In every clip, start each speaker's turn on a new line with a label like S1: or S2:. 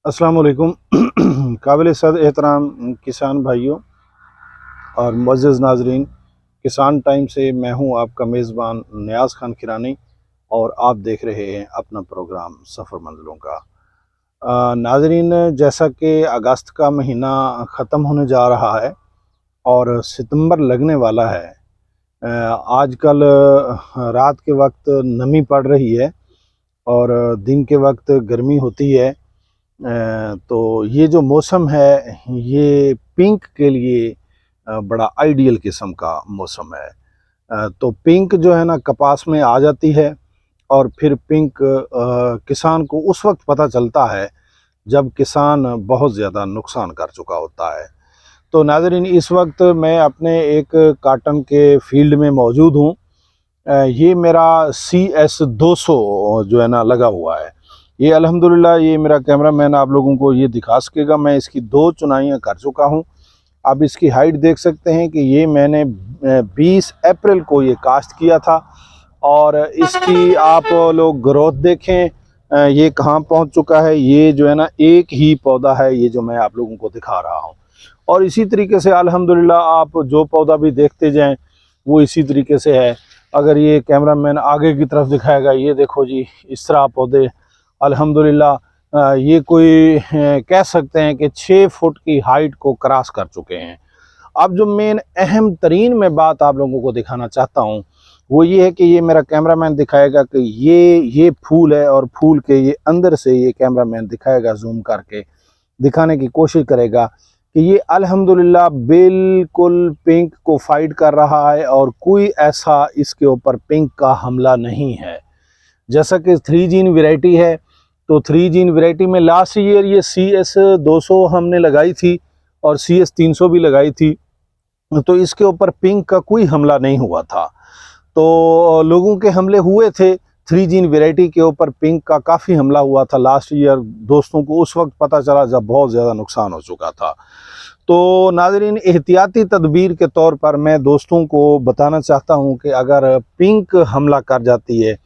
S1: अस्सलाम वालेकुम। काबिल सद एहतराम किसान भाइयों और मुअज़्ज़ज़ नाज़रीन, किसान टाइम से मैं हूं आपका मेज़बान नियाज़ खान किरानी और आप देख रहे हैं अपना प्रोग्राम सफ़र मंज़िलों का। नाज़रीन, जैसा कि अगस्त का महीना ख़त्म होने जा रहा है और सितंबर लगने वाला है। आजकल रात के वक्त नमी पड़ रही है और दिन के वक्त गर्मी होती है। तो ये जो मौसम है ये पिंक के लिए बड़ा आइडियल किस्म का मौसम है। तो पिंक जो है ना कपास में आ जाती है और फिर पिंक किसान को उस वक्त पता चलता है जब किसान बहुत ज़्यादा नुकसान कर चुका होता है। तो नाज़रीन, इस वक्त मैं अपने एक काटन के फील्ड में मौजूद हूँ। ये मेरा CS 200 जो है ना लगा हुआ है। ये अल्हम्दुलिल्लाह ये मेरा कैमरामैन आप लोगों को ये दिखा सकेगा। मैं इसकी 2 चुनाइयाँ कर चुका हूँ। आप इसकी हाइट देख सकते हैं कि ये मैंने 20 अप्रैल को ये काश्त किया था और इसकी आप लोग ग्रोथ देखें, ये कहाँ पहुँच चुका है। ये जो है ना एक ही पौधा है ये जो मैं आप लोगों को दिखा रहा हूँ और इसी तरीके से अल्हम्दुलिल्लाह आप जो पौधा भी देखते जाएँ वो इसी तरीके से है। अगर ये कैमरामैन आगे की तरफ दिखाएगा, ये देखो जी, इस तरह पौधे अल्हम्दुलिल्लाह ये कोई कह सकते हैं कि 6 फुट की हाइट को क्रॉस कर चुके हैं। अब जो मेन अहम तरीन मैं बात आप लोगों को दिखाना चाहता हूँ वो ये है कि ये मेरा कैमरामैन दिखाएगा कि ये फूल है और फूल के ये अंदर से ये कैमरामैन दिखाएगा, जूम करके दिखाने की कोशिश करेगा कि ये अल्हम्दुलिल्लाह बिल्कुल पिंक को फाइट कर रहा है और कोई ऐसा इसके ऊपर पिंक का हमला नहीं है। जैसा कि 3 जीन वैरायटी है, तो 3 जीन वैरायटी में लास्ट ईयर ये CS 200 हमने लगाई थी और CS 300 भी लगाई थी, तो इसके ऊपर पिंक का कोई हमला नहीं हुआ था। तो लोगों के हमले हुए थे 3 जीन वैरायटी के ऊपर, पिंक का काफ़ी हमला हुआ था लास्ट ईयर। दोस्तों को उस वक्त पता चला जब बहुत ज़्यादा नुकसान हो चुका था। तो नाज़रीन, एहतियाती तदबीर के तौर पर मैं दोस्तों को बताना चाहता हूं कि अगर पिंक हमला कर जाती है,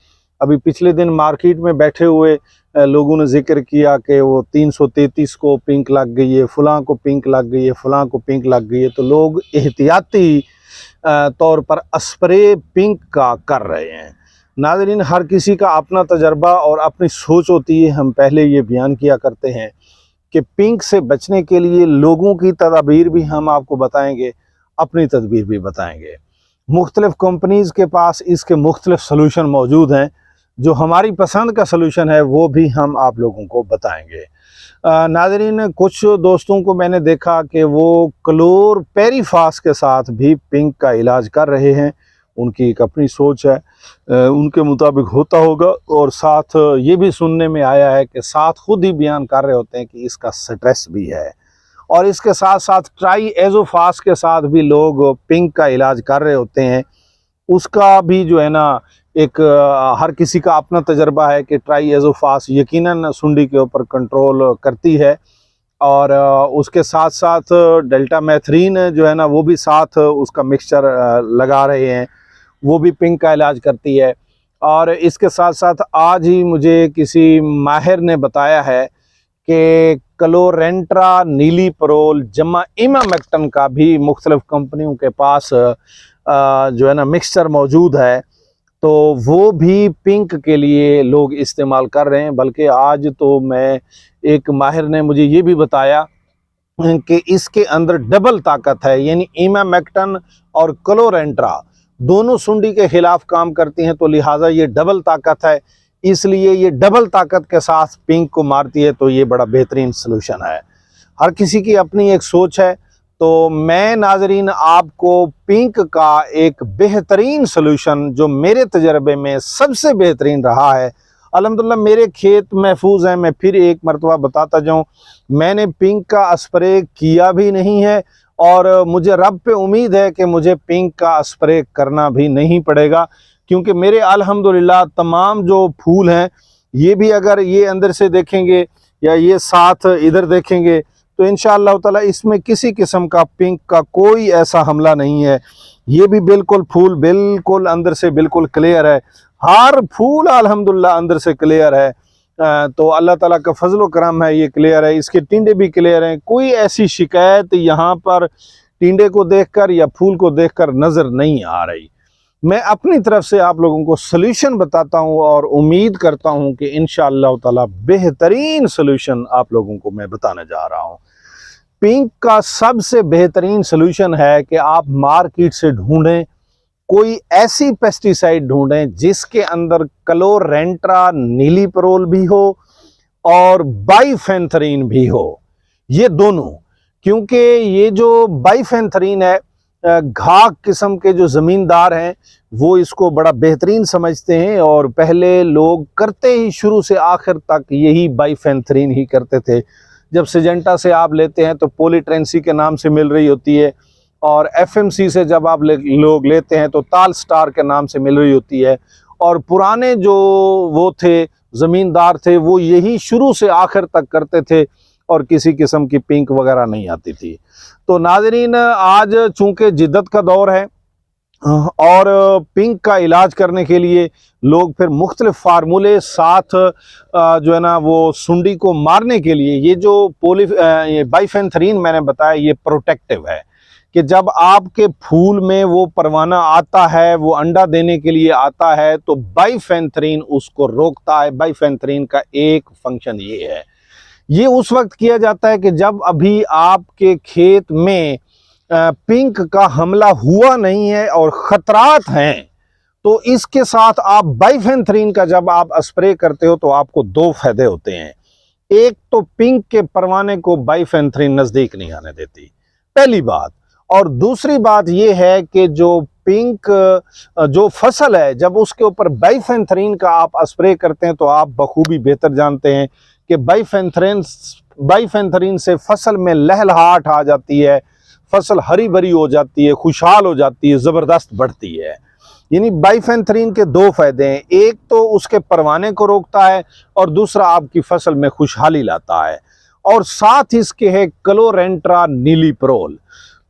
S1: अभी पिछले दिन मार्केट में बैठे हुए लोगों ने जिक्र किया कि वो 333 को पिंक लग गई है, फलां को पिंक लग गई है, फलां को पिंक लग गई है, तो लोग एहतियाती तौर पर स्प्रे पिंक का कर रहे हैं। नाज़रीन, हर किसी का अपना तजर्बा और अपनी सोच होती है। हम पहले ये बयान किया करते हैं कि पिंक से बचने के लिए लोगों की तदबीर भी हम आपको बताएंगे, अपनी तदबीर भी बताएंगे। मुख्तलिफ़ कंपनीज़ के पास इसके मुख्तलिफ़ सलूशन मौजूद हैं। जो हमारी पसंद का सलूशन है वो भी हम आप लोगों को बताएंगे। नाज़रीन, कुछ दोस्तों को मैंने देखा कि वो क्लोरपेरीफास के साथ भी पिंक का इलाज कर रहे हैं। उनकी एक अपनी सोच है, उनके मुताबिक होता होगा। और साथ ये भी सुनने में आया है कि साथ खुद ही बयान कर रहे होते हैं कि इसका स्ट्रेस भी है और इसके साथ साथ ट्राईएज़ोफास के साथ भी लोग पिंक का इलाज कर रहे होते हैं। उसका भी जो है ना एक हर किसी का अपना तजर्बा है कि ट्राईएज़ोफास यकीनन सुंडी के ऊपर कंट्रोल करती है और उसके साथ साथ डेल्टामेथ्रीन जो है ना वो भी साथ उसका मिक्सचर लगा रहे हैं, वो भी पिंक का इलाज करती है। और इसके साथ साथ आज ही मुझे किसी माहिर ने बताया है कि क्लोरेंट्रा, नीलीपरोल जमा इमामेक्टन का भी मुख्तलिफ कंपनियों के पास जो है ना मिक्सचर मौजूद है, तो वो भी पिंक के लिए लोग इस्तेमाल कर रहे हैं। बल्कि आज तो मैं एक माहिर ने मुझे ये भी बताया कि इसके अंदर डबल ताकत है, यानी इमामेक्टन और क्लोरेंट्रा दोनों सुंडी के खिलाफ काम करती हैं, तो लिहाजा ये डबल ताकत है, इसलिए ये डबल ताकत के साथ पिंक को मारती है। तो ये बड़ा बेहतरीन सलूशन है। हर किसी की अपनी एक सोच है। तो मैं नाज़रीन आपको पिंक का एक बेहतरीन सलूशन जो मेरे तजर्बे में सबसे बेहतरीन रहा है, अल्हम्दुलिल्लाह मेरे खेत महफूज हैं, मैं फिर एक मरतबा बताता जाऊं, मैंने पिंक का स्प्रे किया भी नहीं है और मुझे रब पे उम्मीद है कि मुझे पिंक का स्प्रे करना भी नहीं पड़ेगा, क्योंकि मेरे अल्हम्दुलिल्लाह तमाम जो फूल हैं ये भी अगर ये अंदर से देखेंगे या ये साथ इधर देखेंगे तो इंशाअल्लाह ताला इसमें किसी किस्म का पिंक का कोई ऐसा हमला नहीं है। ये भी बिल्कुल फूल बिल्कुल अंदर से बिल्कुल क्लियर है, हर फूल अल्हम्दुलिल्लाह अंदर से क्लियर है। तो अल्लाह ताला का फजल व करम है, ये क्लियर है। इसके टिंडे भी क्लियर हैं, कोई ऐसी शिकायत यहाँ पर टिंडे को देखकर या फूल को देखकर नज़र नहीं आ रही। मैं अपनी तरफ से आप लोगों को सलूशन बताता हूँ और उम्मीद करता हूँ कि इंशाअल्लाह ताला बेहतरीन सलूशन आप लोगों को मैं बताने जा रहा हूँ। पिंक का सबसे बेहतरीन सलूशन है कि आप मार्केट से ढूंढें, कोई ऐसी पेस्टिसाइड ढूंढें जिसके अंदर क्लोरेंट्रा नीलीपरोल भी हो और बाइफेंथरीन भी हो, ये दोनों। क्योंकि ये जो बाइफेंथरीन है, घाक किस्म के जो ज़मींदार हैं वो इसको बड़ा बेहतरीन समझते हैं और पहले लोग करते ही शुरू से आखिर तक यही बाइफेंथरीन ही करते थे। जब सिजेंटा से आप लेते हैं तो पॉलीट्रेंसी के नाम से मिल रही होती है, और एफएमसी से जब आप लोग लेते हैं तो ताल स्टार के नाम से मिल रही होती है। और पुराने जो वो थे ज़मींदार थे वो यही शुरू से आखिर तक करते थे और किसी किस्म की पिंक वगैरह नहीं आती थी। तो नाज़रीन, आज चूँकि जिद्दत का दौर है और पिंक का इलाज करने के लिए लोग फिर मुख्तलिफ फार्मूले साथ जो है ना वो सुंडी को मारने के लिए ये जो ये बाइफेंथरीन मैंने बताया, ये प्रोटेक्टिव है कि जब आपके फूल में वो परवाना आता है, वो अंडा देने के लिए आता है, तो बाइफेंथरीन उसको रोकता है। बाइफेंथरीन का एक फंक्शन ये है। ये उस वक्त किया जाता है कि जब अभी आपके खेत में पिंक का हमला हुआ नहीं है और ख़तरात हैं, तो इसके साथ आप बाइफेंथरीन का जब आप स्प्रे करते हो तो आपको दो फायदे होते हैं। एक तो पिंक के परवाने को बाइफेंथरीन नज़दीक नहीं आने देती, पहली बात। और दूसरी बात यह है कि जो पिंक जो फसल है, जब उसके ऊपर बाइफेंथरीन का आप स्प्रे करते हैं तो आप बखूबी बेहतर जानते हैं कि बाइफेंथरीन से फसल में लहलहाट आ जाती है, फसल हरी भरी हो जाती है, खुशहाल हो जाती है, ज़बरदस्त बढ़ती है। यानी बाइफेंथरीन के दो फायदे हैं, एक तो उसके परवाने को रोकता है और दूसरा आपकी फसल में खुशहाली लाता है। और साथ इसके है क्लोरेंट्रा नीलीपरोल।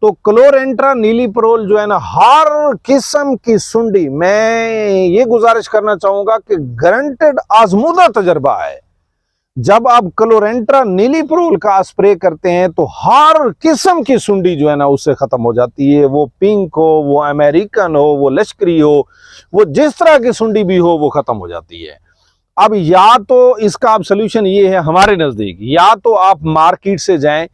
S1: तो क्लोरेंट्रा नीलीपरोल जो है ना, हर किस्म की सुंडी, मैं ये गुजारिश करना चाहूँगा कि गारंटेड आजमूदा तजर्बा है, जब आप क्लोरेंट्रा नीलीपरोल का स्प्रे करते हैं तो हर किस्म की सुंडी जो है ना उससे ख़त्म हो जाती है। वो पिंक हो, वो अमेरिकन हो, वो लश्करी हो, वो जिस तरह की सुंडी भी हो, वो ख़त्म हो जाती है। अब या तो इसका अब सोल्यूशन ये है हमारे नज़दीक, या तो आप मार्केट से जाएं,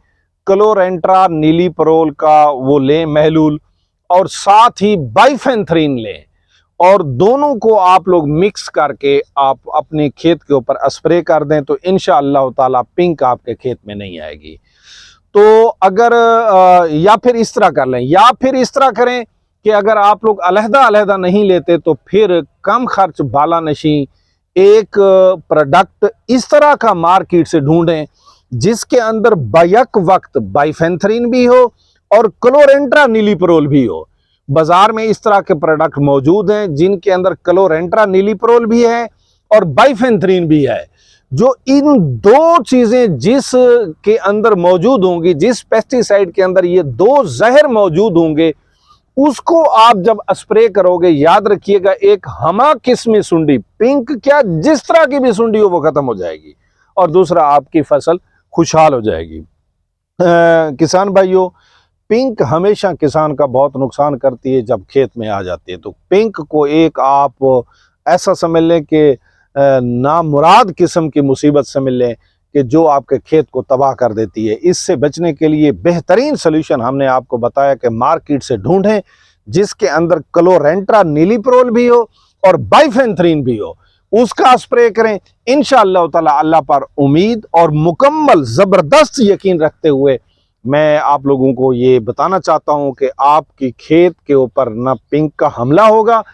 S1: क्लोरेंट्रा नीलीपरोल का वो लें महलूल, और साथ ही बाइफेंथरीन लें, और दोनों को आप लोग मिक्स करके आप अपने खेत के ऊपर स्प्रे कर दें तो इंशाअल्लाह ताला पिंक आपके खेत में नहीं आएगी। तो अगर या फिर इस तरह कर लें, या फिर इस तरह करें कि अगर आप लोग अलहदा नहीं लेते तो फिर कम खर्च बाला नशी एक प्रोडक्ट इस तरह का मार्केट से ढूंढें जिसके अंदर बैक वक्त बाइफेंथरीन भी हो और क्लोरेंट्रा नीलीपरोल भी हो। बाजार में इस तरह के प्रोडक्ट मौजूद हैं जिनके अंदर क्लोरेंट्रा नीलीपरोल भी है और बाइफेंथरीन भी है। जो इन दो चीजें जिस के अंदर मौजूद होंगी, जिस पेस्टिसाइड के अंदर ये दो जहर मौजूद होंगे, उसको आप जब स्प्रे करोगे, याद रखिएगा, एक हमा किस्मी सुंडी, पिंक क्या जिस तरह की भी सुंडी हो वो खत्म हो जाएगी, और दूसरा आपकी फसल खुशहाल हो जाएगी। किसान भाइयों, पिंक हमेशा किसान का बहुत नुकसान करती है जब खेत में आ जाती है। तो पिंक को एक आप ऐसा समझ लें कि नामुराद किस्म की मुसीबत समझ लें कि जो आपके खेत को तबाह कर देती है। इससे बचने के लिए बेहतरीन सलूशन हमने आपको बताया कि मार्केट से ढूंढें जिसके अंदर क्लोरेंट्रा नीलीपरोल भी हो और बाइफेंथरीन भी हो, उसका स्प्रे करें। इंशाअल्लाह ताला अल्लाह पर उम्मीद और मुकम्मल ज़बरदस्त यकीन रखते हुए मैं आप लोगों को ये बताना चाहता हूं कि आपकी खेत के ऊपर ना पिंक का हमला होगा,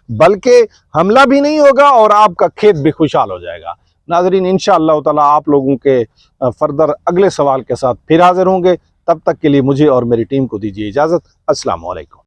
S1: बल्कि हमला भी नहीं होगा और आपका खेत भी खुशहाल हो जाएगा। नाज़रीन, इंशाअल्लाह ताला आप लोगों के फर्दर अगले सवाल के साथ फिर हाजिर होंगे। तब तक के लिए मुझे और मेरी टीम को दीजिए इजाज़त। अस्सलाम वालेकुम।